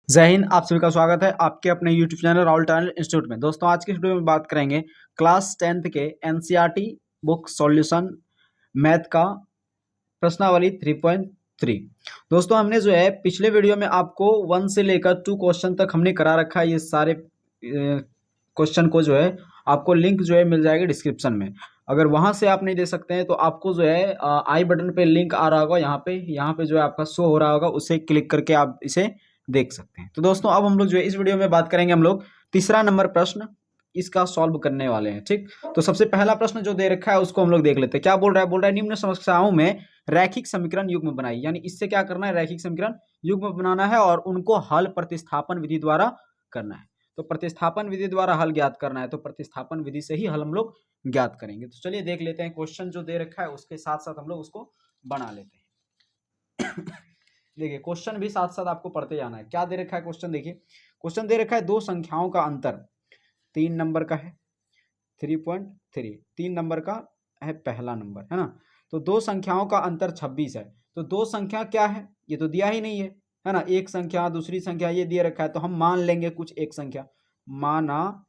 जय हिंद। आप सभी का स्वागत है आपके अपने YouTube channel Rahul talent institute में। दोस्तों आज की वीडियो में बात करेंगे क्लास 10th के एनसीईआरटी बुक सॉल्यूशन मैथ का प्रश्नावली 3.3। दोस्तों हमने जो है पिछले वीडियो में आपको 1 से लेकर 2 क्वेश्चन तक हमने करा रखा है। ये सारे क्वेश्चन को जो है आपको लिंक जो है मिल जाएगा डिस्क्रिप्शन में। अगर वहां से आप नहीं दे सकते हैं तो आपको जो है आई बटन पे लिंक आ रहा होगा, यहाँ पे जो है आपका शो हो रहा होगा, उसे क्लिक करके आप इसे देख सकते हैं। तो दोस्तों अब हम लोग जो है इस वीडियो में बात करेंगे हम लोग तीसरा नंबर प्रश्न इसका सॉल्व करने वाले हैं। ठीक, तो सबसे पहला प्रश्न जो दे रखा है उसको हम लोग देख लेते हैं। क्या बोल रहा है निम्न समस्याओं में रैखिक समीकरण युग्म बनाई। यानी इससे क्या करना है, रैखिक समीकरण युग्म बनाना है और उनको हल प्रतिस्थापन विधि द्वारा करना है। तो प्रतिस्थापन विधि द्वारा हल ज्ञात करना है, तो प्रतिस्थापन विधि से ही हल हम लोग ज्ञात करेंगे। तो चलिए देख लेते हैं क्वेश्चन जो दे रखा है उसके साथ साथ हम लोग उसको बना लेते हैं। देखिए क्वेश्चन भी साथ साथ आपको पढ़ते जाना है। क्या दे रखा है क्वेश्चन, देखिए क्वेश्चन दे रखा है दो संख्याओं का अंतर 3 नंबर का है, 3.3 3 नंबर का है पहला नंबर, है ना। तो दो संख्याओं का अंतर 26 है। तो दो संख्या क्या है, ये तो दिया ही नहीं है ना। एक संख्या दूसरी संख्या ये दिया रखा है, तो हम मान लेंगे कुछ एक संख्या। माना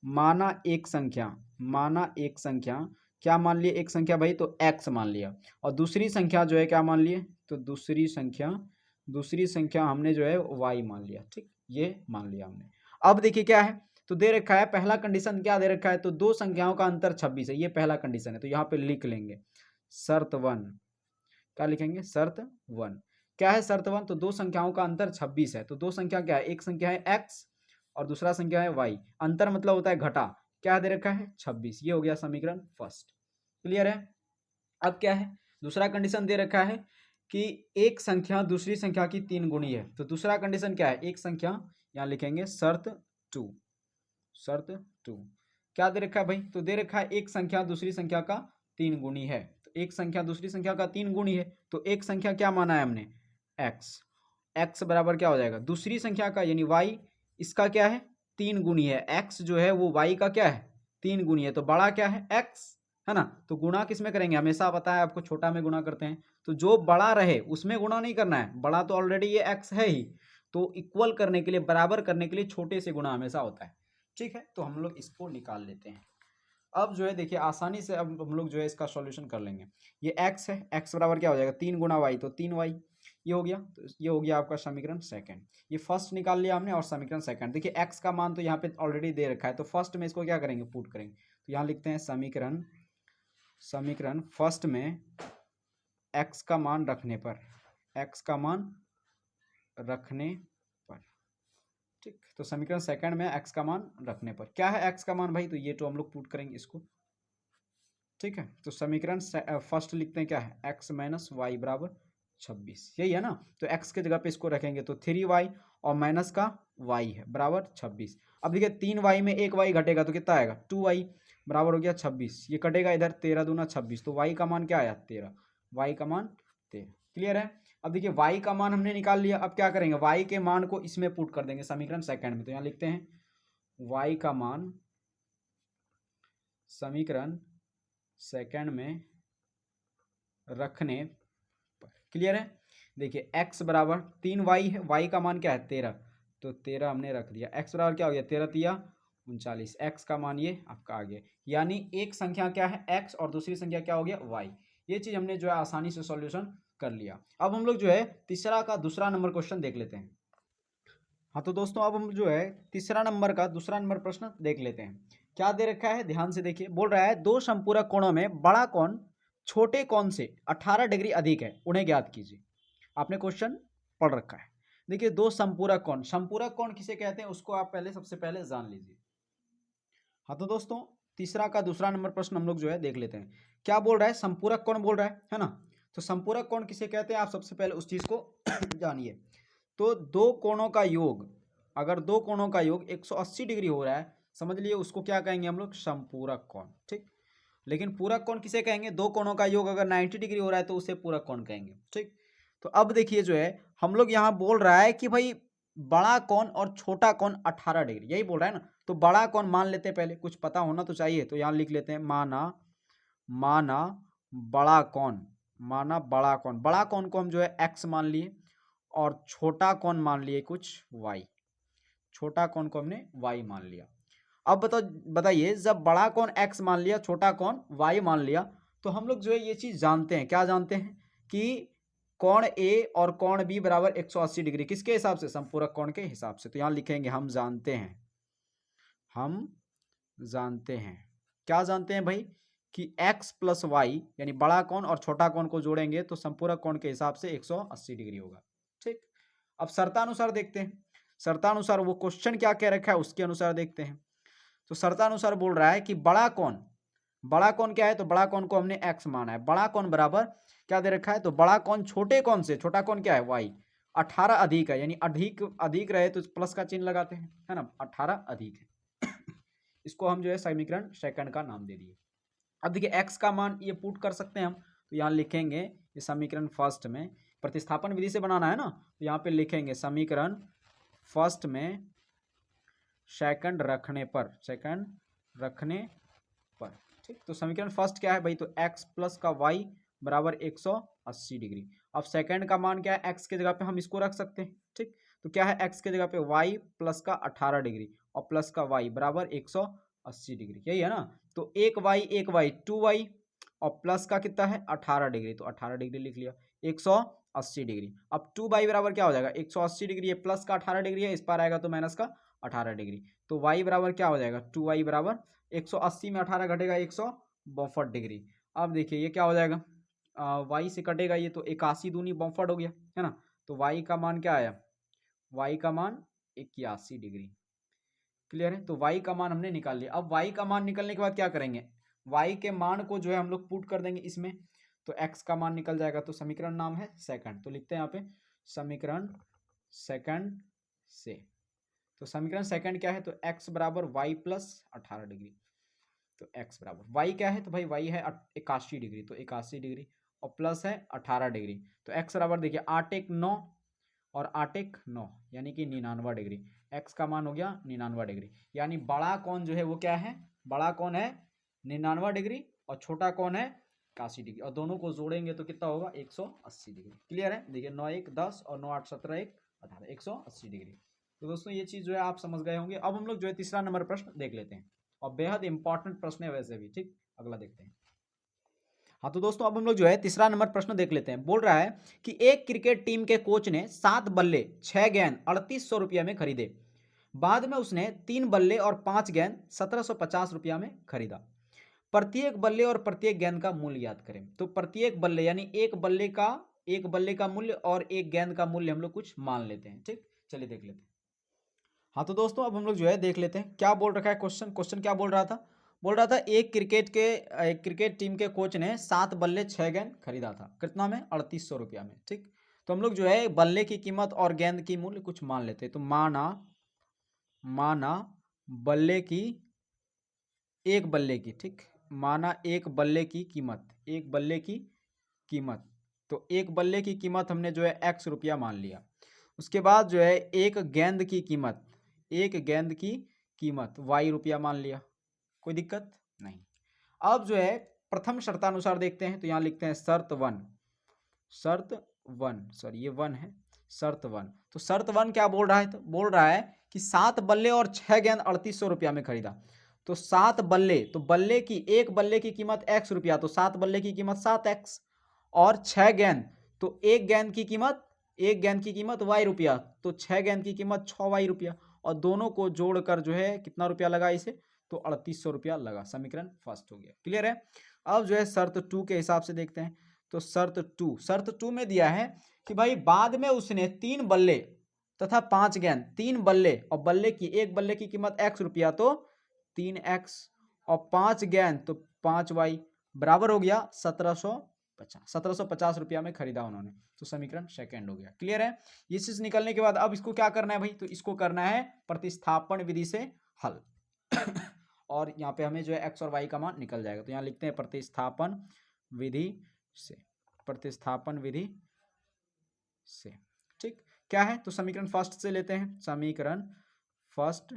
माना एक संख्या माना एक संख्या क्या मान लिए, एक संख्या भाई, तो x मान लिया। और दूसरी संख्या जो है क्या मान लिए, तो दूसरी संख्या हमने जो है y मान लिया। ठीक, ये मान लिया हमने। अब देखिए क्या है, तो दे रखा है पहला कंडीशन क्या दे रखा है, तो दो संख्याओं का अंतर 26 है, ये पहला कंडीशन है। तो यहाँ पे लिख लेंगे शर्त 1। क्या लिखेंगे, शर्त 1। क्या है शर्त 1, तो दो संख्याओं का अंतर 26 है। तो दो संख्या क्या है, एक संख्या है x और दूसरा संख्या है y। अंतर मतलब होता है घटा। क्या दे रखा है 26। ये हो गया समीकरण फर्स्ट। क्लियर है। अब क्या है, दूसरा कंडीशन दे रखा है कि एक संख्या दूसरी संख्या की 3 गुणी है। तो दूसरा कंडीशन क्या है, एक संख्या, यहाँ लिखेंगे शर्त 2। शर्त 2 क्या दे रखा है भाई, तो दे रखा है एक संख्या दूसरी संख्या का 3 गुणी है। तो एक संख्या दूसरी संख्या का 3 गुणी है, तो एक संख्या क्या माना है हमने, x। x बराबर क्या हो जाएगा, दूसरी संख्या का यानी y, इसका क्या है 3 गुणी है। x जो है वो y का क्या है 3 गुणी है, तो बड़ा क्या है x, है ना। तो गुणा किस में करेंगे, हमेशा पता है आपको छोटा में गुणा करते हैं। तो जो बड़ा रहे उसमें गुणा नहीं करना है, बड़ा तो ऑलरेडी ये x है ही। तो इक्वल करने के लिए, बराबर करने के लिए छोटे से गुणा हमेशा होता है। ठीक है, तो हम लोग इसको निकाल लेते हैं। अब जो है देखिए आसानी से अब हम लोग जो है इसका सॉल्यूशन कर लेंगे। ये x है, x बराबर क्या हो जाएगा 3 गुणा y, तो 3y। ये हो गया, तो ये हो गया आपका समीकरण सेकंड। ये फर्स्ट निकाल लिया हमने और समीकरण सेकंड। देखिए x का मान तो यहाँ पे ऑलरेडी दे रखा है, तो फर्स्ट में इसको क्या करेंगे, पुट करेंगे। तो यहाँ लिखते हैं समीकरण फर्स्ट में x का मान रखने पर, x का मान रखने पर। ठीक, तो समीकरण सेकंड में x का मान रखने पर क्या है x का मान भाई, तो ये तो हम लोग पुट करेंगे इसको। ठीक है, तो समीकरण फर्स्ट लिखते हैं क्या है, x माइनस वाई बराबर 26, यही है ना। तो x के जगह पे इसको रखेंगे, तो 3y और माइनस का y है बराबर 26। अब देखिए 3y में एक y घटेगा तो कितना आएगा, 2y बराबर हो गया 26। ये कटेगा इधर, 13 दूना 26, तो y का मान क्या आया 13, y का मान 13। क्लियर है। अब देखिए y का मान हमने निकाल लिया। अब क्या करेंगे, y के मान को इसमें पुट कर देंगे समीकरण सेकंड में। तो यहाँ लिखते हैं y का मान समीकरण सेकंड में रखने पर। क्लियर है। देखिए x बराबर 3y है, y का मान क्या है 13, तो 13 हमने रख दिया। x बराबर क्या हो गया 13 तिया 39, x का मान ये आपका आ गया। यानी एक संख्या क्या है x और दूसरी संख्या क्या हो गया y। ये चीज हमने जो है आसानी से सॉल्यूशन कर लिया। अब हम लोग जो है तीसरा का दूसरा नंबर क्वेश्चन देख लेते हैं। हाँ तो दोस्तों अब हम जो है तीसरा नंबर का दूसरा नंबर प्रश्न देख लेते हैं। क्या दे रखा है, ध्यान से देखिए। बोल रहा है दो संपूरक कोणों में बड़ा कोण छोटे कोण से 18 डिग्री अधिक है, उन्हें ज्ञात कीजिए। आपने क्वेश्चन पढ़ रखा है। देखिए दो संपूरक कोण किसे कहते हैं उसको आप पहले सबसे पहले जान लीजिए। हाँ तो दोस्तों तीसरा का दूसरा नंबर प्रश्न हम लोग जो है देख लेते हैं। क्या बोल रहा है, संपूरक कोण बोल रहा है ना। तो संपूरक कोण किसे कहते हैं, आप सबसे पहले उस चीज को जानिए। तो दो कोणों का योग, अगर दो कोणों का योग 180 डिग्री हो रहा है, समझ लिए उसको क्या कहेंगे हम लोग, संपूरक कोण। ठीक, लेकिन पूरक कोण किसे कहेंगे, दो कोणों का योग अगर 90 डिग्री हो रहा है तो उसे पूरक कोण कहेंगे। ठीक, तो अब देखिए जो है हम लोग यहाँ बोल रहा है कि भाई बड़ा कोण और छोटा कोण 18 डिग्री, यही बोल रहा है ना। तो बड़ा कोण मान लेते हैं, पहले कुछ पता होना तो चाहिए। तो यहाँ लिख लेते हैं माना बड़ा कोण, बड़ा कोण को हम जो है x मान लिए और छोटा कौन मान लिए कुछ y, छोटा कौन को हमने y मान लिया। अब बताइए जब बड़ा कौन x मान लिया, छोटा कौन y मान लिया, तो हम लोग जो है ये चीज जानते हैं, क्या जानते हैं कि कोण A और कोण B बराबर 180 डिग्री, किसके हिसाब से, समपूरक कोण के हिसाब से। तो यहां लिखेंगे हम जानते हैं, हम जानते हैं, क्या जानते हैं भाई कि x प्लस वाई यानी बड़ा कोण और छोटा कोण को जोड़ेंगे तो संपूरक कोण के हिसाब से 180 डिग्री होगा। ठीक, अब शर्तानुसार देखते हैं, शर्तानुसार वो क्वेश्चन क्या कह रखा है उसके अनुसार देखते हैं। तो शर्तानुसार बोल रहा है कि बड़ा कोण क्या है, तो बड़ा कोण को हमने x माना है, बड़ा कोण बराबर क्या दे रखा है, तो बड़ा कोण छोटे कोण से, छोटा कोण क्या है y, 18 अधिक है, यानी अधिक अधिक रहे तो प्लस का चिन्ह लगाते हैं, है ना, 18 अधिक है। इसको हम जो है समीकरण सेकंड का नाम दे दिए। अब देखिए x का मान ये पुट कर सकते हैं हम, तो यहाँ लिखेंगे ये समीकरण फर्स्ट में, प्रतिस्थापन विधि से बनाना है ना, तो यहाँ पे लिखेंगे समीकरण फर्स्ट में सेकंड रखने पर, सेकंड रखने पर। ठीक, तो समीकरण फर्स्ट क्या है भाई, तो x प्लस का y बराबर 180 डिग्री। अब सेकंड का मान क्या है, x के जगह पे हम इसको रख सकते हैं। ठीक, तो क्या है, x के जगह पे y प्लस का 18 डिग्री और प्लस का y बराबर 180 डिग्री, यही है ना। तो एक y 2y और प्लस का कितना है 18 डिग्री, तो 18 डिग्री लिख लिया, 180 डिग्री। अब 2y बराबर क्या हो जाएगा, 180 डिग्री, ये प्लस का 18 डिग्री है, इस पार आएगा तो माइनस का 18 डिग्री, तो y बराबर क्या हो जाएगा, 2y बराबर 180 में 18 घटेगा 162 डिग्री। अब देखिए ये क्या हो जाएगा, y से कटेगा ये, तो 81 दूनी 62 हो गया, है ना। तो y का मान क्या आया, y का मान 81 डिग्री। क्लियर है, तो y का मान हमने निकाल लिया। अब y का मान निकलने के बाद क्या करेंगे, y के मान को जो है हम लोग पुट कर देंगे इसमें, तो x का मान निकल जाएगा। तो समीकरण नाम है सेकंड, तो लिखते हैं यहाँ पे समीकरण सेकंड से। तो समीकरण सेकंड क्या है, तो x बराबर y प्लस 18 डिग्री, तो x बराबर y क्या है, तो भाई y है 81 डिग्री, तो 81 डिग्री और प्लस है 18 डिग्री, तो x बराबर देखिए 8 1 9 और 8 1 9 यानी कि 99 डिग्री। x का मान हो गया 99 डिग्री, यानी बड़ा कौन जो है वो क्या है, बड़ा कौन है 99 डिग्री और छोटा कौन है 81 डिग्री, और दोनों को जोड़ेंगे तो कितना होगा 180 डिग्री। क्लियर है, देखिए 9 1 10 और 9 8 17 1 18, 180 डिग्री। तो दोस्तों ये चीज जो है आप समझ गए होंगे। अब हम लोग जो है तीसरा नंबर प्रश्न देख लेते हैं, और बेहद इंपॉर्टेंट प्रश्न है वैसे भी। ठीक, अगला देखते हैं। हाँ तो दोस्तों अब हम लोग जो है तीसरा नंबर प्रश्न देख लेते हैं। बोल रहा है कि एक क्रिकेट टीम के कोच ने 7 बल्ले 6 गेंद 3800 रुपया में खरीदे, बाद में उसने 3 बल्ले और 5 गेंद 1750 रुपया में खरीदा, प्रत्येक बल्ले और प्रत्येक गेंद का मूल्य याद करें। तो प्रत्येक बल्ले यानी एक बल्ले का मूल्य और एक गेंद का मूल्य हम लोग कुछ मान लेते हैं। ठीक, चलिए देख लेते हैं। हाँ तो दोस्तों अब हम लोग जो है देख लेते हैं क्या बोल रखा है क्वेश्चन क्या बोल रहा था। बोल रहा था एक क्रिकेट टीम के कोच ने 7 बल्ले 6 गेंद खरीदा था, कितना में 3800 रुपया में। ठीक, तो हम लोग जो है बल्ले की कीमत और गेंद की मूल्य कुछ मान लेते हैं। तो माना बल्ले की, एक बल्ले की, ठीक, माना एक बल्ले की कीमत, तो एक बल्ले की कीमत हमने जो है x रुपया मान लिया। उसके बाद जो है एक गेंद की कीमत y रुपया मान लिया, कोई दिक्कत नहीं। अब जो है प्रथम शर्तानुसार देखते हैं, तो यहाँ लिखते हैं शर्त वन, सॉरी ये वन है, शर्त वन। तो शर्त वन क्या बोल रहा है, तो बोल रहा है कि 7 बल्ले और 6 गेंद 3800 रुपया में खरीदा। तो 7 बल्ले, तो बल्ले की, एक बल्ले की कीमत x रुपया, तो 7 बल्ले की कीमत 7x, और 6 गेंद, तो एक गेंद की कीमत y रुपया, तो 6 गेंद की कीमत 6y रुपया, और दोनों को जोड़कर जो है कितना रुपया लगा इसे, तो 3800 रुपया लगा। समीकरण फर्स्ट हो गया। क्लियर है। अब जो है शर्त टू के हिसाब से देखते हैं। तो शर्त टू में दिया है कि भाई बाद में उसने 3 बल्ले तथा 5 गेंद, 3 बल्ले और बल्ले की, एक बल्ले की कीमत x रुपया, तो 3x, और 5 गेंद तो 5y, बराबर हो गया 1750 रुपया में खरीदा उन्होंने। तो समीकरण सेकंड हो गया। क्लियर है। ये चीज निकलने के बाद अब इसको क्या करना है भाई, तो इसको करना है प्रतिस्थापन विधि से हल और यहाँ पे हमें जो है x और y का मान निकल जाएगा। तो यहाँ लिखते हैं प्रतिस्थापन विधि से। ठीक, क्या है, तो समीकरण फर्स्ट से लेते हैं। समीकरण फर्स्ट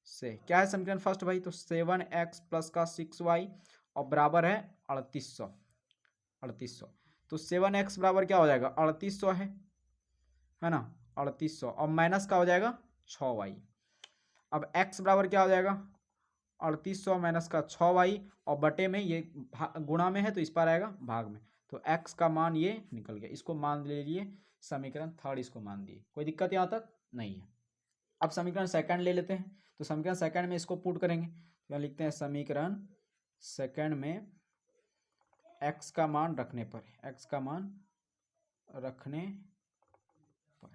से क्या है, समीकरण फर्स्ट भाई, तो 7x प्लस का 6y और बराबर है 3800। तो 7x बराबर क्या हो जाएगा 3800 है, है ना, 3800 और माइनस का हो जाएगा 6y। अब x बराबर क्या हो जाएगा, 3800 माइनस का 6y और बटे में ये गुणा में है तो इस पर आएगा भाग में, तो x का मान ये निकल गया। इसको मान ले लिए समीकरण थर्ड, इसको मान दिए, कोई दिक्कत यहाँ तक नहीं है। अब समीकरण सेकंड ले लेते हैं, तो समीकरण सेकंड में इसको पुट करेंगे, तो यहाँ लिखते हैं समीकरण सेकंड में x का मान रखने पर, x का मान रखने पर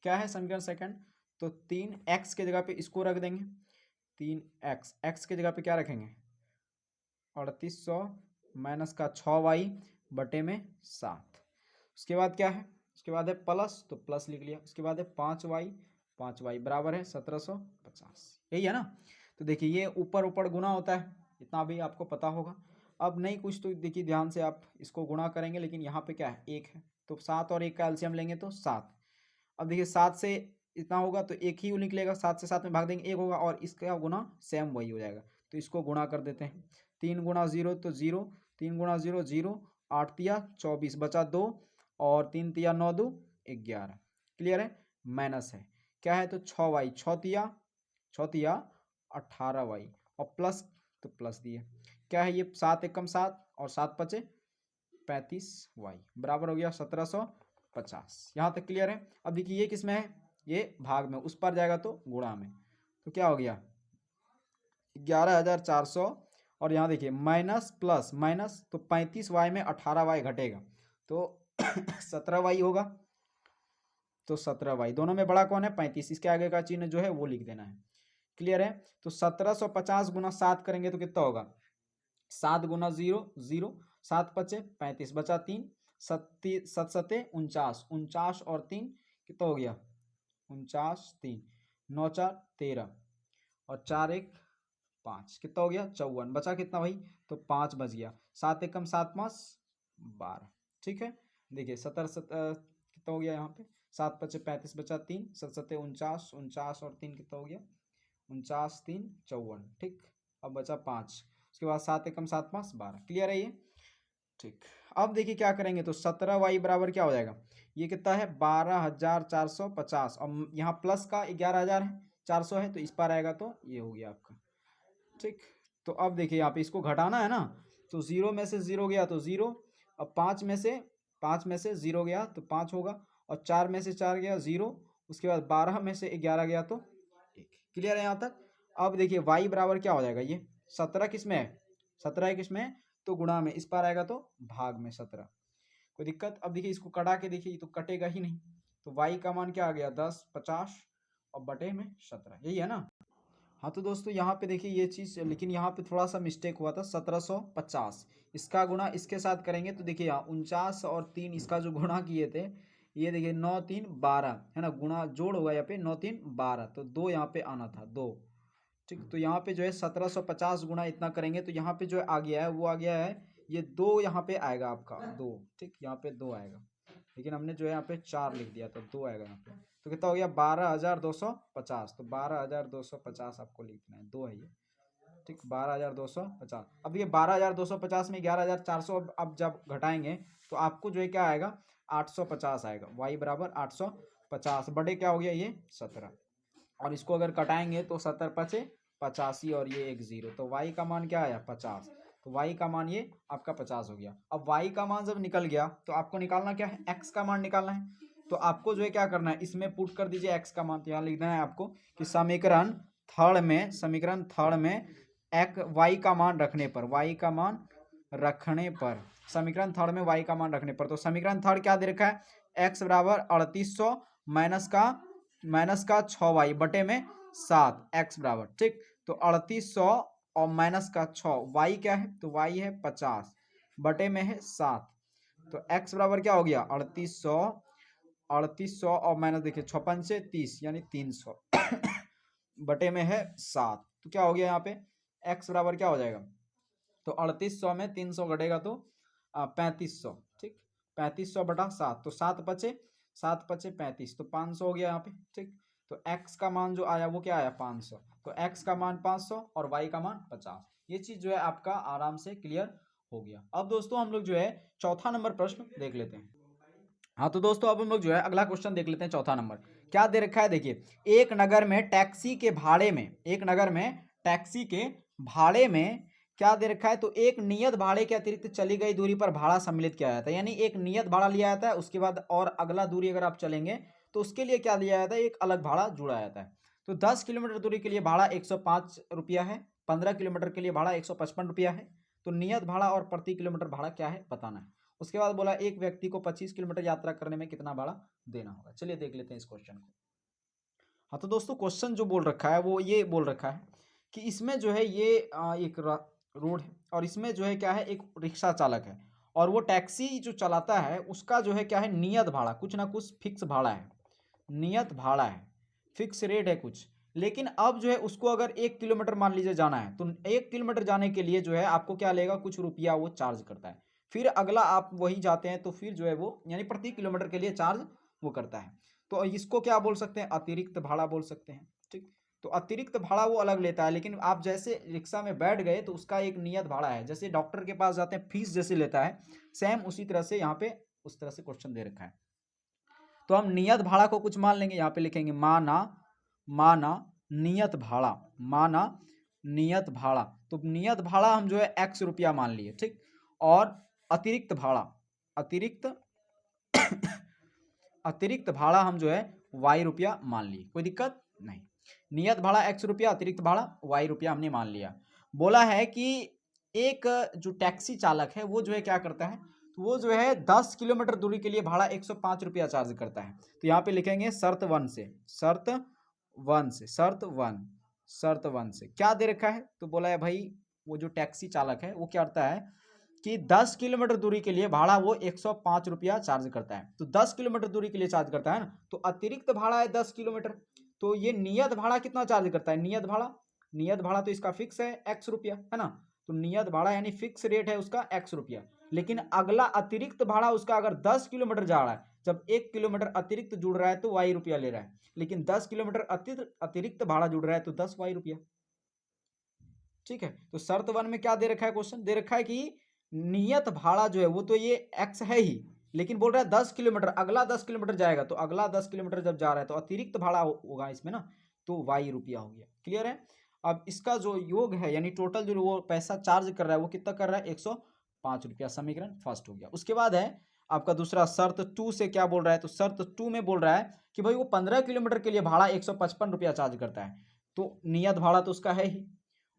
क्या है समीकरण सेकंड, तो 3x के जगह पे इसको रख देंगे, 3x, x के जगह पे क्या रखेंगे 3800 माइनस का 6y बटे में 7। उसके बाद क्या है, उसके बाद है प्लस, तो प्लस लिख लिया। उसके बाद है 5y बराबर है 1750, यही है ना। तो देखिए ये ऊपर ऊपर गुना होता है, इतना भी आपको पता होगा। अब नहीं कुछ तो देखिए ध्यान से आप इसको गुणा करेंगे, लेकिन यहाँ पे क्या है 1 है, तो 7 और 1 का एलसीएम लेंगे तो 7। अब देखिए 7 से इतना होगा तो एक ही निकलेगा, 7 से 7 में भाग देंगे 1 होगा, और इसका गुना सेम वही हो जाएगा, तो इसको गुणा कर देते हैं। 3 गुणा 0 तो 0, 3 गुणा 0 0, 8 तिया 24 बचा 2, और 3 तिया 9 2 11, क्लियर है। माइनस है क्या है, तो 6y, 6 तिया 18y, और प्लस, तो प्लस दिए क्या है, ये 7 एकम 7 और 7 पचे 35y बराबर हो गया 1750। यहाँ तक क्लियर है। अब देखिए ये किस में है, ये भाग में, उस पर जाएगा तो गुणा में, तो क्या हो गया 11,400, और यहाँ देखिए माइनस प्लस माइनस, तो 35y में 18y घटेगा तो 17y होगा, तो 17y, दोनों में बड़ा कौन है 35, इसके आगे का चिन्ह जो है वो लिख देना है, क्लियर है। तो 1750 गुना 7 करेंगे तो कितना होगा, 7 गुना 0 0, 7 पचे 35 बचा 3, 7 सते 49, 49 और 3 कितना हो गया 49, 3 9 4 13, और 4 1 5, कितना हो गया 54, बचा कितना भाई, तो 5 बच गया, 7 एकम 7 5 12, ठीक है। देखिए 17 कितना हो गया यहाँ पे, 7 पचे 35 बचा 3, 7 सते 49, 49 और 3 कितना हो गया 49 3 54, ठीक। अब बचा 5, उसके बाद 7 एकम 7 5 12, क्लियर है ये, ठीक। अब देखिए क्या करेंगे, तो 17y बराबर क्या हो जाएगा, ये कितना है 12,450, और यहाँ प्लस का 11,400 है, तो इस पर आएगा तो ये हो गया आपका, ठीक। तो अब देखिए यहाँ पे इसको घटाना है ना, तो 0 में से 0 गया तो 0, अब 5 में से 0 गया तो 5 होगा, और 4 में से 4 गया 0, उसके बाद 12 में से 11 गया तो 1, क्लियर है यहाँ तक। अब देखिए y बराबर क्या हो जाएगा, ये 17 किस में है, 17 है किस में है, तो गुणा में, इस पर आएगा तो भाग में 17, कोई दिक्कत। अब देखिए इसको कटा के देखिए तो कटेगा ही नहीं, तो y का मान क्या आ गया 10 50 और बटे में 17, यही है ना। हाँ तो दोस्तों यहाँ पे देखिए ये चीज़, लेकिन यहाँ पे थोड़ा सा मिस्टेक हुआ था, 1750 इसका गुणा इसके साथ करेंगे तो देखिए यहाँ 49 और 3 इसका जो गुणा किए थे, ये देखिए 9 3 12 है ना, गुणा जोड़ होगा यहाँ पे 9 3 12, तो 2 यहाँ पे आना था 2, ठीक। तो यहाँ पे जो है 1750 गुणा इतना करेंगे तो यहाँ पे जो आ गया है वो आ गया है, ये 2 यहाँ पे आएगा आपका 2, ठीक, यहाँ पे 2 आएगा, लेकिन हमने जो है यहाँ पे 4 लिख दिया तो 2 आएगा यहाँ पे, तो कितना हो गया 12,250, तो 12,250 आपको लिखना है, 2 है ये, ठीक, 12,250। अब ये 12,250 में 11,400 अब जब घटाएंगे तो आपको जो है क्या आएगा 850 आएगा, y बराबर 850 बड़े क्या हो गया ये 17, और इसको अगर कटाएंगे तो 70 पचे 85 और ये एक 0, तो y का मान क्या आया 50, तो y का मान ये आपका 50 हो गया। अब y का मान जब निकल गया तो आपको निकालना क्या है, x का मान निकालना है, तो आपको जो है क्या करना है, इसमें पुट कर दीजिए x का मान, तो यहाँ लिखना है आपको कि समीकरण थर्ड में एक y का मान रखने पर, y का मान रखने पर, समीकरण थर्ड में y का मान रखने पर, तो समीकरण थर्ड क्या दे रखा है, x बराबर 3800 माइनस का 6y बटे में 7, x बराबर, ठीक। तो 3800 और माइनस का 6, y क्या है, तो y है 50 बटे में है 7, तो x बराबर क्या हो गया 3800 और माइनस देखिए 6 पंचे 30 यानी 300 बटे में है 7, तो क्या हो गया यहाँ पे x बराबर क्या हो जाएगा, तो 3800 में 300 घटेगा तो 3500, ठीक, 3500 बटा 7, तो 7 पचे 35, तो 500 हो गया यहाँ पे, ठीक। तो x का मान जो आया वो क्या आया 500, तो x का मान 500 और y का मान 50, ये चीज जो है आपका आराम से क्लियर हो गया। अब दोस्तों हम लोग जो है चौथा नंबर प्रश्न देख लेते हैं। हाँ तो दोस्तों अब हम लोग जो है अगला क्वेश्चन देख लेते हैं। चौथा नंबर क्या दे रखा है, देखिए एक नगर में टैक्सी के भाड़े में, एक नगर में टैक्सी के भाड़े में क्या दे रखा है, तो एक नियत भाड़े के अतिरिक्त चली गई दूरी पर भाड़ा सम्मिलित किया जाता है। यानी एक नियत भाड़ा लिया जाता है, उसके बाद और अगला दूरी अगर आप चलेंगे तो उसके लिए क्या दिया जाता है, एक अलग भाड़ा जुड़ा जाता है। तो 10 किलोमीटर दूरी के लिए भाड़ा 105 रुपया है, 15 किलोमीटर के लिए भाड़ा 155 रुपया है। तो नियत भाड़ा और प्रति किलोमीटर भाड़ा क्या है बताना है। उसके बाद बोला एक व्यक्ति को 25 किलोमीटर यात्रा करने में कितना भाड़ा देना होगा। चलिए देख लेते हैं इस क्वेश्चन को। हाँ तो दोस्तों क्वेश्चन जो बोल रखा है वो ये बोल रखा है कि इसमें जो है ये एक रोड है और इसमें जो है क्या है, एक रिक्शा चालक है और वो टैक्सी जो चलाता है उसका जो है क्या है, नियत भाड़ा, कुछ ना कुछ फिक्स भाड़ा है, नियत भाड़ा है, फिक्स रेट है कुछ। लेकिन अब जो है उसको अगर 1 किलोमीटर मान लीजिए जाना है तो 1 किलोमीटर जाने के लिए जो है आपको क्या लेगा, कुछ रुपया वो चार्ज करता है। फिर अगला आप वही जाते हैं तो फिर जो है वो यानी प्रति किलोमीटर के लिए चार्ज वो करता है। तो इसको क्या बोल सकते हैं, अतिरिक्त भाड़ा बोल सकते हैं। ठीक, तो अतिरिक्त भाड़ा वो अलग लेता है, लेकिन आप जैसे रिक्शा में बैठ गए तो उसका एक नियत भाड़ा है। जैसे डॉक्टर के पास जाते हैं फीस जैसे लेता है, सेम उसी तरह से यहाँ पे उस तरह से क्वेश्चन दे रखा है। तो हम नियत भाड़ा को कुछ मान लेंगे, यहाँ पे लिखेंगे माना, माना नियत भाड़ा, माना नियत भाड़ा। तो नियत भाड़ा हम जो है x रुपया मान लिए, ठीक। और अतिरिक्त भाड़ा, अतिरिक्त अतिरिक्त भाड़ा हम जो है y रुपया मान लिए, कोई दिक्कत नहीं। नियत भाड़ा x रुपया, अतिरिक्त भाड़ा y रुपया हमने मान लिया। बोला है कि एक जो टैक्सी चालक है वो जो है क्या करता है, तो वो जो है 10 किलोमीटर दूरी के लिए भाड़ा 105 रुपया चार्ज करता है। तो यहाँ पे लिखेंगे शर्त वन से, शर्त वन से, शर्त वन, शर्त वन से क्या दे रखा है, तो बोला है भाई वो जो टैक्सी चालक है वो क्या करता है कि 10 किलोमीटर दूरी के लिए भाड़ा वो 105 रुपया चार्ज करता है। तो 10 किलोमीटर दूरी के लिए चार्ज करता है ना, तो अतिरिक्त भाड़ा है 10 किलोमीटर। तो ये नियत भाड़ा कितना चार्ज करता है, नियत भाड़ा, नियत भाड़ा तो इसका फिक्स है x रुपया, है ना। तो नियत भाड़ा यानी फिक्स रेट है उसका x रुपया। लेकिन अगला अतिरिक्त भाड़ा उसका अगर 10 किलोमीटर जा रहा है, जब 1 किलोमीटर अतिरिक्त जुड़ रहा है तो y रुपया ले रहा है, लेकिन 10 किलोमीटर अतिरिक्त भाड़ा जुड़ रहा है तो 10 y रुपया। ठीक है, तो शर्त वन में क्या दे रखा है, क्वेश्चन दे रखा है कि नियत भाड़ा जो है वो तो ये x है ही, लेकिन बोल रहा है 10 किलोमीटर, अगला 10 किलोमीटर जाएगा, तो अगला 10 किलोमीटर जब जा रहा है तो अतिरिक्त भाड़ा होगा इसमें ना, तो y रुपया हो गया। क्लियर है। अब इसका जो योग है यानी टोटल जो वो पैसा चार्ज कर रहा है वो कितना कर रहा है, 105 रुपया। समीकरण फर्स्ट हो गया। उसके बाद है आपका दूसरा, शर्त टू से क्या बोल रहा है, तो शर्त टू में बोल रहा है कि भाई वो 15 किलोमीटर के लिए भाड़ा 155 रुपया चार्ज करता है। तो नियत भाड़ा तो उसका है ही,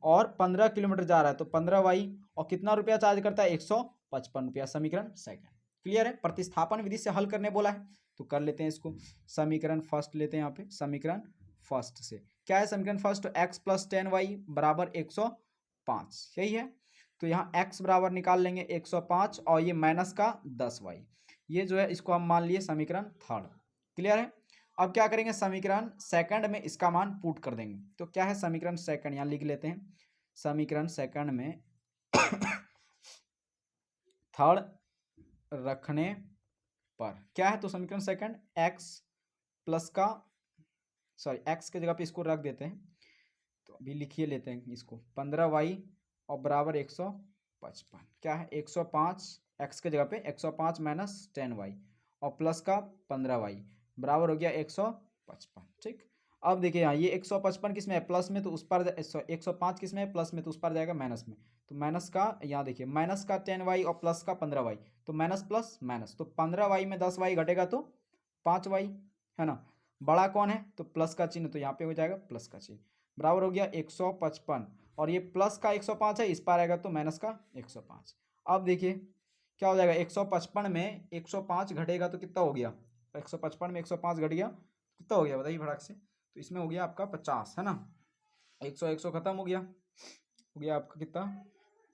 और 15 किलोमीटर जा रहा है तो 15y, और कितना रुपया चार्ज करता है, 155 रुपया। समीकरण सेकंड। क्लियर है। प्रतिस्थापन विधि से हल करने बोला है तो कर लेते हैं इसको। समीकरण फर्स्ट लेते हैं यहाँ पे, समीकरण फर्स्ट से क्या है, समीकरण फर्स्ट x प्लस 10y बराबर 105, यही है। तो यहाँ x बराबर निकाल लेंगे 105 और ये माइनस का 10y, ये जो है इसको हम मान लिए समीकरण थर्ड। क्लियर है। अब क्या करेंगे, समीकरण सेकंड में इसका मान पुट कर देंगे। तो क्या है समीकरण सेकंड, यहाँ लिख लेते हैं। समीकरण सेकंड में थर्ड रखने पर क्या है, तो समीकरण सेकंड x प्लस का, सॉरी x के जगह पे इसको रख देते हैं, तो अभी लिखिए लेते हैं इसको, 15y और बराबर 155। क्या है 105, x के जगह पे 105 माइनस 10y और प्लस का 15y बराबर हो गया 155। ठीक। अब देखिए यहाँ ये 155 किस में है, प्लस में, तो उस पर 105 किस में है, प्लस में, तो उस पर जाएगा माइनस में। तो माइनस का यहाँ देखिए माइनस का 10y और प्लस का 15y, तो माइनस प्लस माइनस, तो 15y में 10y घटेगा तो 5y, है ना। बड़ा कौन है, तो प्लस का चिन्ह, तो यहाँ पे हो जाएगा प्लस का चिन्ह, बराबर हो गया 155। और ये प्लस का 105 है, इस पर आएगा तो माइनस का 105। अब देखिए क्या हो जाएगा, 155 में 105 घटेगा तो कितना हो गया, 155 में 105 घट गया, कितना हो गया बताइए फटाक से, तो इसमें हो गया आपका 50, है ना। 100 खत्म हो गया आपका कितना,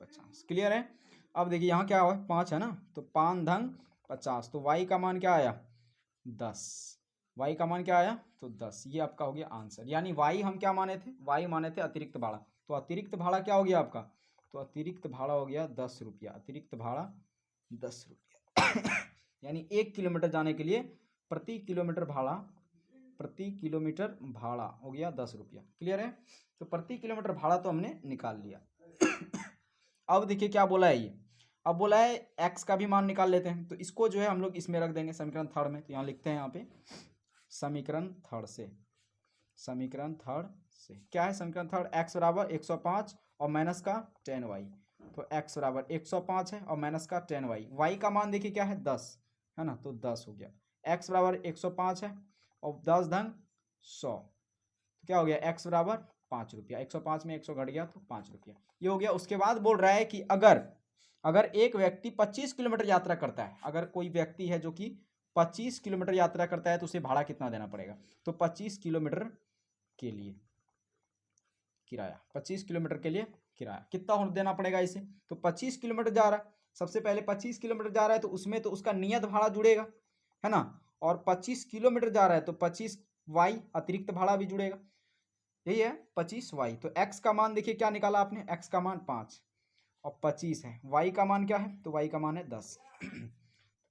50। क्लियर है। अब देखिए यहाँ क्या हुआ, 5 है ना, तो 5 धन 50, तो y का मान क्या आया, 10, y का मान क्या आया, तो 10। ये आपका हो गया आंसर। यानी y हम क्या माने थे, y माने थे अतिरिक्त भाड़ा, तो अतिरिक्त भाड़ा क्या हो गया आपका, तो अतिरिक्त भाड़ा हो गया 10 रुपया, अतिरिक्त भाड़ा 10 रुपया यानी 1 किलोमीटर जाने के लिए प्रति किलोमीटर भाड़ा, प्रति किलोमीटर भाड़ा हो गया 10 रुपया। क्लियर है। तो प्रति किलोमीटर भाड़ा तो हमने निकाल लिया अब देखिए क्या बोला है ये, अब बोला है एक्स का भी मान निकाल लेते हैं, तो इसको जो है हम लोग इसमें रख देंगे समीकरण थर्ड में। तो यहाँ लिखते हैं यहाँ पे समीकरण थर्ड से, समीकरण थर्ड से क्या है समीकरण थर्ड, एक्स बराबर 105 और माइनस का 10y। तो x बराबर 105 है और माइनस का 10y, y का मान देखिए क्या है 10 है ना, तो 10 हो गया। x बराबर 105 है और 10 धन 100, तो क्या हो गया x बराबर 5 रुपया। 105 में 100 घट गया तो 5 रुपया, ये हो गया। उसके बाद बोल रहा है कि अगर एक व्यक्ति 25 किलोमीटर यात्रा करता है, अगर कोई व्यक्ति है जो कि 25 किलोमीटर यात्रा करता है तो उसे भाड़ा कितना देना पड़ेगा। तो 25 किलोमीटर के लिए किराया, 25 किलोमीटर के लिए किराया कितना देना पड़ेगा इसे। तो 25 किलोमीटर जा रहा है, सबसे पहले 25 किलोमीटर जा रहा है तो उसमें तो उसका नियत भाड़ा जुड़ेगा है ना, और 25 किलोमीटर जा रहा है तो 25y अतिरिक्त भाड़ा भी जुड़ेगा, यही है 25y। तो x का मान देखिए क्या निकाला आपने, x का मान 5 और 25 है, y का मान क्या है, तो y का मान है 10।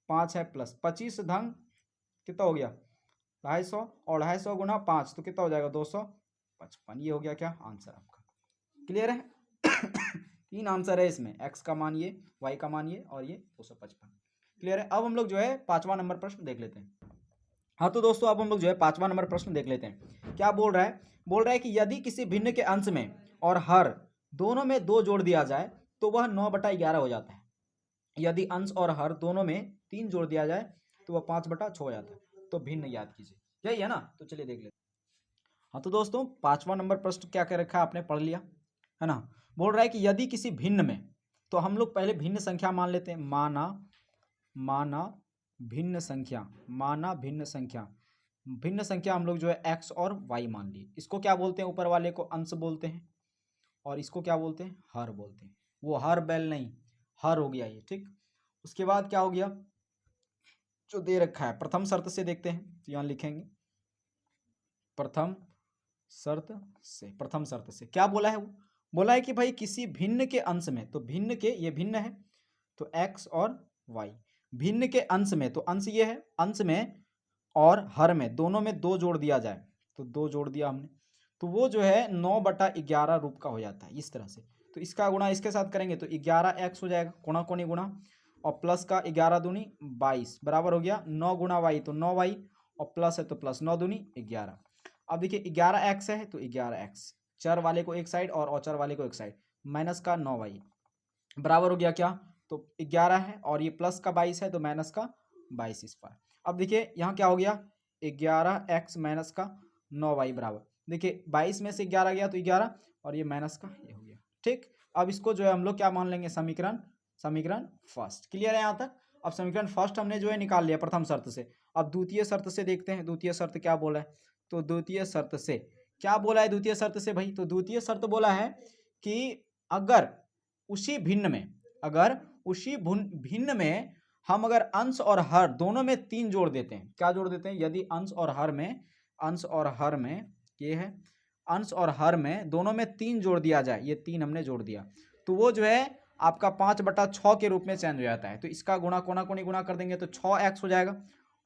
5 है प्लस 25 धन कितना हो गया 250, और 250 गुना 5 तो कितना हो जाएगा 255। ये हो गया क्या आंसर आपका, क्लियर है। 3 आंसर है इसमें, x का मान ये, y का मान ये और ये 255, क्लियर है। अब हम लोग जो है 5वां नंबर प्रश्न देख लेते हैं। हाँ तो दोस्तों अब हम लोग जो है 5वां नंबर प्रश्न देख लेते हैं। क्या बोल रहा है कि यदि किसी भिन्न के अंश में और हर दोनों में 2 जोड़ दिया जाए तो वह 9/11 हो जाता है। यदि अंश और हर दोनों में 3 जोड़ दिया जाए तो वह 5/6 हो जाता है। तो भिन्न याद कीजिए, यही है ना, तो चलिए देख लेते हैं। हाँ तो दोस्तों 5वां नंबर प्रश्न क्या कह रखा है आपने पढ़ लिया है ना। बोल रहा है कि यदि किसी भिन्न में, तो हम लोग पहले भिन्न संख्या मान लेते हैं, माना भिन्न संख्या, भिन्न संख्या हम लोग जो है x और y मान लिए। इसको क्या बोलते हैं, ऊपर वाले को अंश बोलते हैं और इसको क्या बोलते हैं, हर बोलते हैं। वो हर बैल नहीं, हर हो गया ये, ठीक। उसके बाद क्या हो गया, जो दे रखा है प्रथम शर्त से देखते हैं, तो यहाँ लिखेंगे प्रथम शर्त से क्या बोला है, वो बोला है कि भाई किसी भिन्न के अंश में, तो भिन्न के, ये भिन्न है तो x और y, भिन्न के अंश में, तो अंश ये है, अंश में और हर में दोनों में 2 जोड़ दिया जाए, तो 2 जोड़ दिया हमने, तो वो जो है 9/11 रूप का हो जाता है इस तरह से। तो इसका गुणा इसके साथ करेंगे तो 11x हो जाएगा, कोना कोनी गुणा, और प्लस का 11 दूनी 22 बराबर हो गया 9 गुणा y, तो 9y, और प्लस है तो प्लस 9 दूनी 11। अब देखिए 11x है तो 11x, चर वाले को एक साइड और औचर वाले को एक साइड, माइनस का 9y बराबर हो गया क्या, तो 11 है, और ये प्लस का 22 है तो माइनस का 22 इस पर। अब देखिए यहाँ क्या हो गया 11x माइनस का 9y बराबर, देखिए 22 में से 11 गया तो 11, और ये माइनस का ये हो गया, ठीक। अब इसको जो है हम लोग क्या मान लेंगे, समीकरण फर्स्ट, क्लियर है यहाँ तक। अब समीकरण फर्स्ट हमने जो है निकाल लिया प्रथम शर्त से। अब द्वितीय शर्त से देखते हैं, द्वितीय शर्त क्या बोला है, तो द्वितीय शर्त से क्या बोला है, द्वितीय शर्त से भाई, तो द्वितीय शर्त बोला है कि अगर उसी भिन्न में हम अगर अंश और हर दोनों में 3 जोड़ देते हैं, क्या जोड़ देते हैं, यदि अंश और हर में ये है, अंश और हर में दोनों में 3 जोड़ दिया जाए, ये 3 हमने जोड़ दिया, तो वो जो है आपका 5/6 के रूप में चेंज हो जाता है। तो इसका गुणा कोना कोनी गुणा कर देंगे तो 6x हो जाएगा,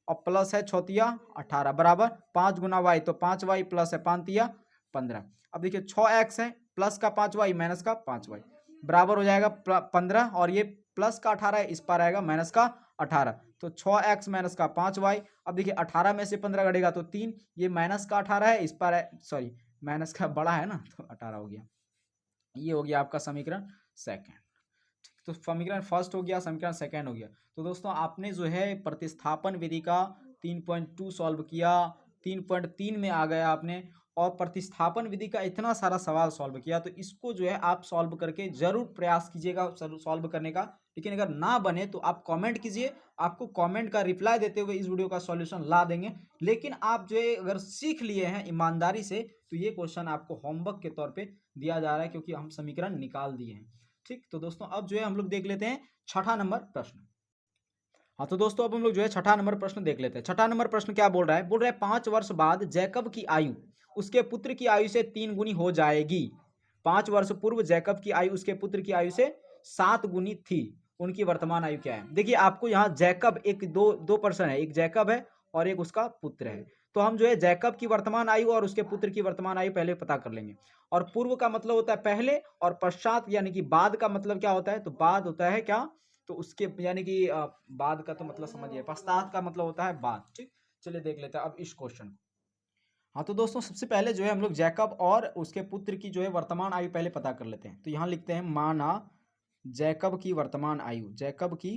और प्लस है 6 18 बराबर 5 गुना y, तो 5y प्लस है 5 15। अब देखिए 6x है प्लस का 5y माइनस का 5y बराबर हो जाएगा 15, और ये प्लस का 18 है, इस पर आएगा माइनस का 18, तो 6x माइनस का 5y। अब देखिए 18 में से 15 घटेगा तो 3, ये माइनस का 18 है, इस पर है, सॉरी माइनस का बड़ा है ना, तो 18 हो गया। ये हो गया आपका समीकरण सेकंड, तो समीकरण फर्स्ट हो गया, समीकरण सेकंड हो गया। तो दोस्तों आपने जो है प्रतिस्थापन विधि का 3.2 सॉल्व किया, 3.3 में आ गया आपने, और प्रतिस्थापन विधि का इतना सारा सवाल सॉल्व किया, तो इसको जो है आप सॉल्व करके जरूर प्रयास कीजिएगा सॉल्व करने का। लेकिन अगर ना बने तो आप कमेंट कीजिए, आपको कमेंट का रिप्लाई देते हुए इस वीडियो का सॉल्यूशन ला देंगे। लेकिन आप जो है अगर सीख लिए हैं ईमानदारी से, तो ये क्वेश्चन आपको होमवर्क के तौर पर दिया जा रहा है, क्योंकि हम समीकरण निकाल दिए हैं, ठीक। तो दोस्तों अब जो है हम लोग देख लेते हैं 6ठा नंबर प्रश्न। हाँ तो दोस्तों अब हम लोग जो है 6ठा नंबर प्रश्न देख लेते हैं। 6ठा नंबर प्रश्न क्या बोल रहा है, 5 वर्ष बाद जैकब की आयु उसके पुत्र की आयु से 3 गुनी हो जाएगी। 5 वर्ष पूर्व जैकब की आयु उसके पुत्र की आयु से 7 गुनी थी, उनकी वर्तमान आयु क्या है। देखिए आपको यहाँ जैकब एक दो पर्सन है, एक जैकब है और एक उसका पुत्र है। तो हम जो है जैकब की वर्तमान आयु और उसके पुत्र की वर्तमान आयु पहले पता कर लेंगे। और पूर्व का मतलब होता है पहले, और पश्चात यानी कि बाद का मतलब क्या होता है, तो बाद होता है क्या, तो उसके यानी कि बाद का तो मतलब समझिए, पश्चात का मतलब होता है बाद। ठीक, चलिए देख लेते हैं अब इस क्वेश्चन को। हाँ तो दोस्तों सबसे पहले जो है हम लोग जैकब और उसके पुत्र की जो है वर्तमान आयु पहले पता कर लेते हैं। तो यहाँ लिखते हैं माना जैकब की वर्तमान आयु, जैकब की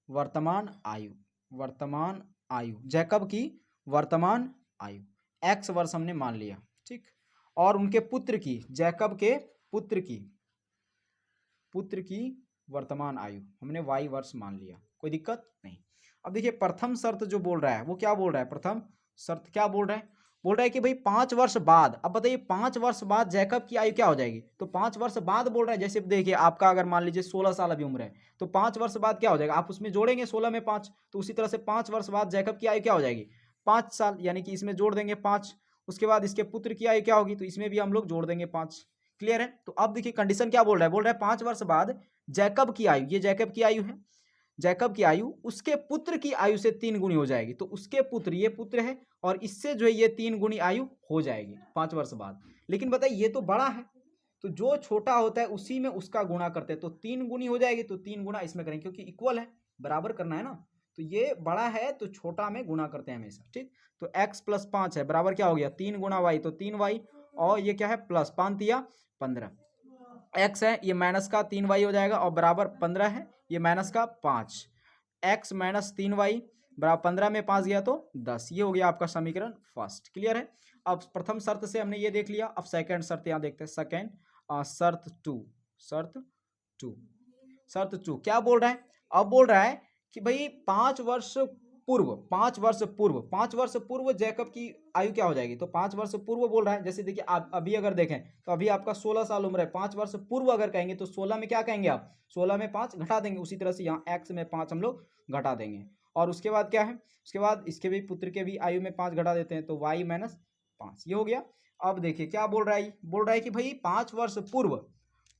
वर्तमान आयु, वर्तमान आयु, जैकब की वर्तमान आयु x वर्ष हमने मान लिया। ठीक, और उनके पुत्र की, जैकब के पुत्र की वर्तमान आयु हमने y वर्ष मान लिया, कोई दिक्कत नहीं। अब देखिए प्रथम शर्त जो बोल रहा है वो क्या बोल रहा है, प्रथम शर्त क्या बोल रहा है, बोल रहा है कि भाई 5 वर्ष बाद। अब बताइए 5 वर्ष बाद जैकब की आयु क्या हो जाएगी, तो 5 वर्ष बाद बोल रहा है। जैसे देखिए आपका अगर मान लीजिए 16 साल अभी उम्र है, तो 5 वर्ष बाद क्या हो जाएगा, आप उसमें जोड़ेंगे 16 में 5, तो उसी तरह से 5 वर्ष बाद जैकब की आयु क्या हो जाएगी, 5 साल, यानी कि इसमें जोड़ देंगे 5। उसके बाद इसके पुत्र की आयु क्या होगी, तो इसमें भी हम लोग जोड़ देंगे 5। क्लियर है। तो अब देखिए कंडीशन क्या बोल रहा है, बोल रहा है 5 वर्ष बाद जैकब की आयु, ये जैकब की आयु है, जैकब की आयु उसके पुत्र की आयु से 3 गुनी हो जाएगी। तो उसके पुत्र, ये पुत्र है, और इससे जो है ये 3 गुनी आयु हो जाएगी 5 वर्ष बाद। लेकिन बताइए ये तो बड़ा है, तो जो छोटा होता है उसी में उसका गुणा करते हैं, तो 3 गुनी हो जाएगी, तो 3 गुना इसमें करेंगे क्योंकि इक्वल है, बराबर करना है ना। तो ये बड़ा है तो छोटा में गुणा करते हैं हमेशा। ठीक, तो x प्लस 5 है बराबर क्या हो गया 3 गुना वाई, तो 3y, और ये क्या है प्लस 5 तिया 15, x है ये माइनस का 3y हो जाएगा, और बराबर 15 है, ये माइनस का 5, x माइनस 3y बराबर 15 में 5 गया तो 10। ये हो गया आपका समीकरण फर्स्ट। क्लियर है। अब प्रथम शर्त से हमने ये देख लिया, अब सेकंड शर्त यहाँ देखते हैं। सेकंड शर्त टू, शर्त टू, शर्त टू क्या बोल रहा है, अब बोल रहा है कि भाई 5 वर्ष पूर्व, 5 वर्ष पूर्व, 5 वर्ष पूर्व जैकब की आयु क्या हो जाएगी, तो 5 वर्ष पूर्व बोल रहा है। जैसे देखिए आप अभी अगर देखें तो अभी आपका 16 साल उम्र है, 5 वर्ष पूर्व अगर कहेंगे तो 16 में क्या कहेंगे आप, 16 में 5 घटा देंगे, उसी तरह से यहाँ x में 5 हम लोग घटा देंगे। और उसके बाद क्या है, उसके बाद इसके भी पुत्र के भी आयु में 5 घटा देते हैं, तो y माइनस 5 ये हो गया। अब देखिए क्या बोल रहा है, बोल रहा है कि भाई 5 वर्ष पूर्व,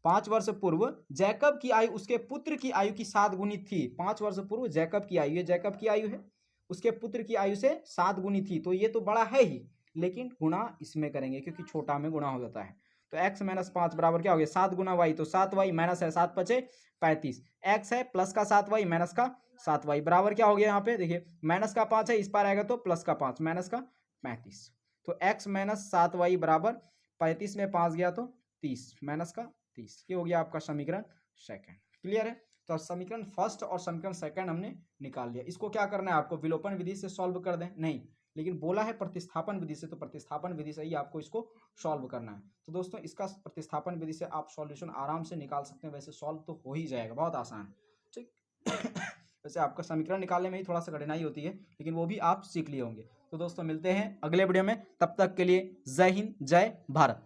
5 वर्ष पूर्व जैकब की आयु उसके पुत्र की आयु की 7 गुनी थी। 5 वर्ष पूर्व जैकब की आयु, ये जैकब की आयु है, उसके पुत्र की आयु से 7 गुनी थी, तो ये तो बड़ा है ही, लेकिन गुणा इसमें करेंगे क्योंकि छोटा में गुणा हो जाता है। तो x माइनस 5 बराबर क्या हो गया 7 गुना वाई, तो 7y माइनस है 7 पचे 35, x है प्लस का 7y माइनस का 7y बराबर क्या हो गया, यहाँ पे देखिए माइनस का 5 है, इस पार आएगा तो प्लस का 5 माइनस का 35, तो x माइनस 7y बराबर 35 में 5 गया तो 30 माइनस का 30। ये हो गया आपका समीकरण सेकंड। क्लियर है। तो समीकरण फर्स्ट और समीकरण सेकंड हमने निकाल लिया। इसको क्या करना है आपको, विलोपन विधि से सॉल्व कर दें, नहीं, लेकिन बोला है प्रतिस्थापन विधि से, तो प्रतिस्थापन विधि से ही आपको इसको सॉल्व करना है। तो दोस्तों इसका प्रतिस्थापन विधि से आप सॉल्यूशन आराम से निकाल सकते हैं, वैसे सॉल्व तो हो ही जाएगा, बहुत आसान है। ठीक वैसे आपका समीकरण निकालने में ही थोड़ा सा कठिनाई होती है, लेकिन वो भी आप सीख लिए होंगे। तो दोस्तों मिलते हैं अगले वीडियो में, तब तक के लिए जय हिंद जय भारत।